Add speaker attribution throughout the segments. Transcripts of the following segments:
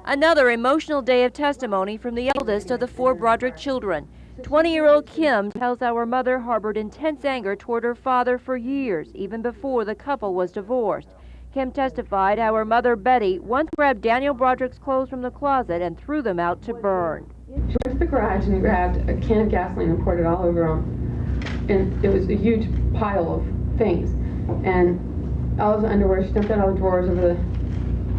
Speaker 1: Another emotional day of testimony from the eldest of the 4 Broderick children. 20-year-old Kim tells our mother harbored intense anger toward her father for years, even before the couple was divorced. Kim testified how her mother, Betty, once grabbed Daniel Broderick's clothes from the closet and threw them out to burn.
Speaker 2: She went to the garage and grabbed a can of gasoline and poured it all over him. And it was a huge pile of things. And all his underwear, she dumped out all the drawers over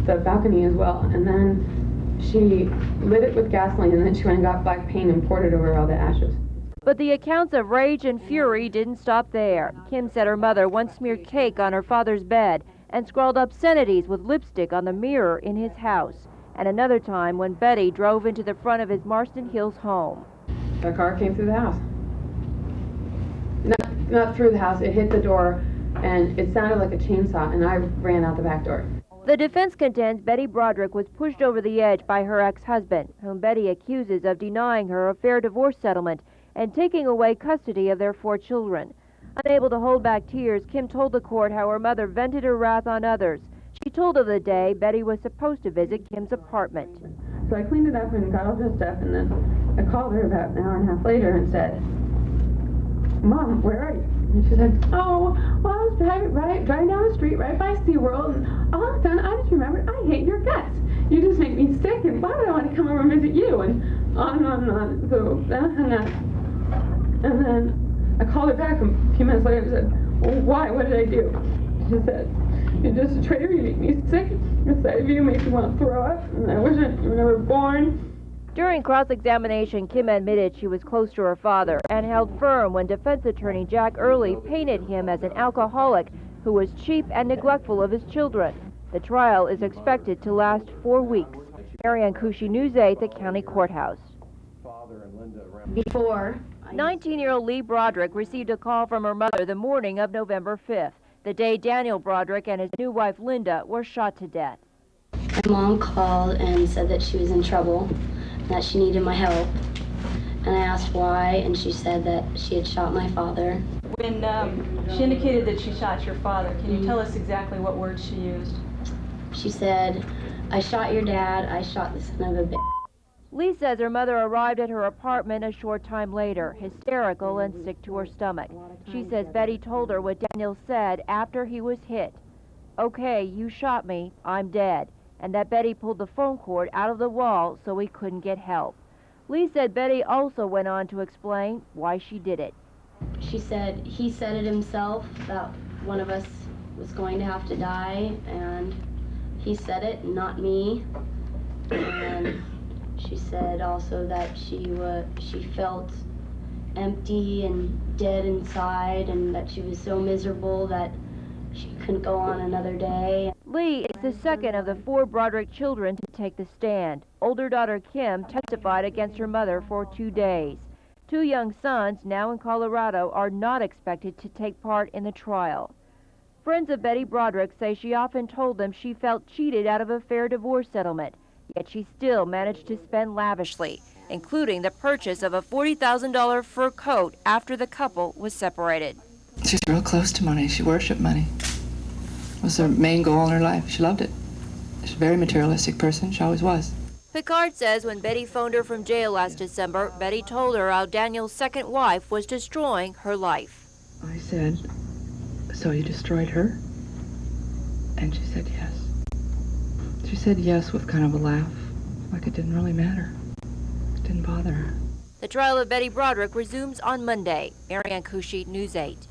Speaker 2: the balcony as well. And then she lit it with gasoline, and then she went and got black paint and poured it over all the ashes.
Speaker 1: But the accounts of rage and fury didn't stop there. Kim said her mother once smeared cake on her father's bed and scrawled obscenities with lipstick on the mirror in his house. And another time when Betty drove into the front of his Marston Hills home.
Speaker 2: The car came through the house. Not through the house, it hit the door, and it sounded like a chainsaw, and I ran out the back door.
Speaker 1: The defense contends Betty Broderick was pushed over the edge by her ex-husband, whom Betty accuses of denying her a fair divorce settlement and taking away custody of their 4 children. Unable to hold back tears, Kim told the court how her mother vented her wrath on others. She told of the day Betty was supposed to visit Kim's apartment.
Speaker 2: So I cleaned it up and got all dressed up, and then I called her about an hour and a half later and said, "Mom, where are you?" And she said, "Oh, well, I was driving down the street right by SeaWorld, and all of a sudden I just remembered I hate your guts. You just make me sick, and why would I want to come over and visit you?" And on and on and on. So then I hung up. And then I called her back a few minutes later and said, "Well, why? What did I do?" She said, "You're just a traitor. You make me sick. The sight of you makes me want to throw up, and I wish you were never born."
Speaker 1: During cross-examination, Kim admitted she was close to her father and held firm when defense attorney Jack Early painted him as an alcoholic who was cheap and neglectful of his children. The trial is expected to last 4 weeks. Marianne Cushi, News 8, the county courthouse.
Speaker 3: Before
Speaker 1: 19-year-old Lee Broderick received a call from her mother the morning of November 5th, the day Daniel Broderick and his new wife Linda were shot to death.
Speaker 3: my mom called and said that she was in trouble, that she needed my help. And I asked why, and she said that she had shot my father.
Speaker 4: When she indicated that she shot your father, can you tell us exactly what words she used?
Speaker 3: She said, "I shot your dad, I shot the son of a bitch."
Speaker 1: Lee says her mother arrived at her apartment a short time later, hysterical and sick to her stomach. She says Betty told her what Daniel said after he was hit. "Okay, you shot me, I'm dead," and that Betty pulled the phone cord out of the wall so he couldn't get help. Lee said Betty also went on to explain why she did it.
Speaker 3: She said he said it himself, that one of us was going to have to die, and he said it, not me. And she said also that she felt empty and dead inside, and that she was so miserable that she couldn't go on another day.
Speaker 1: Lee is the second of the 4 Broderick children to take the stand. Older daughter Kim testified against her mother for 2 days. 2 young sons, now in Colorado, are not expected to take part in the trial. Friends of Betty Broderick say she often told them she felt cheated out of a fair divorce settlement, yet she still managed to spend lavishly, including the purchase of a $40,000 fur coat after the couple was separated.
Speaker 5: She's real close to money. She worshipped money. It was her main goal in her life. She loved it. She's a very materialistic person. She always was.
Speaker 1: Picard says when Betty phoned her from jail last December, Betty told her how Daniel's second wife was destroying her life.
Speaker 5: I said, "So you destroyed her?" And she said yes. She said yes with kind of a laugh, like it didn't really matter. It didn't bother her.
Speaker 1: The trial of Betty Broderick resumes on Monday. Marianne Cushi, News 8.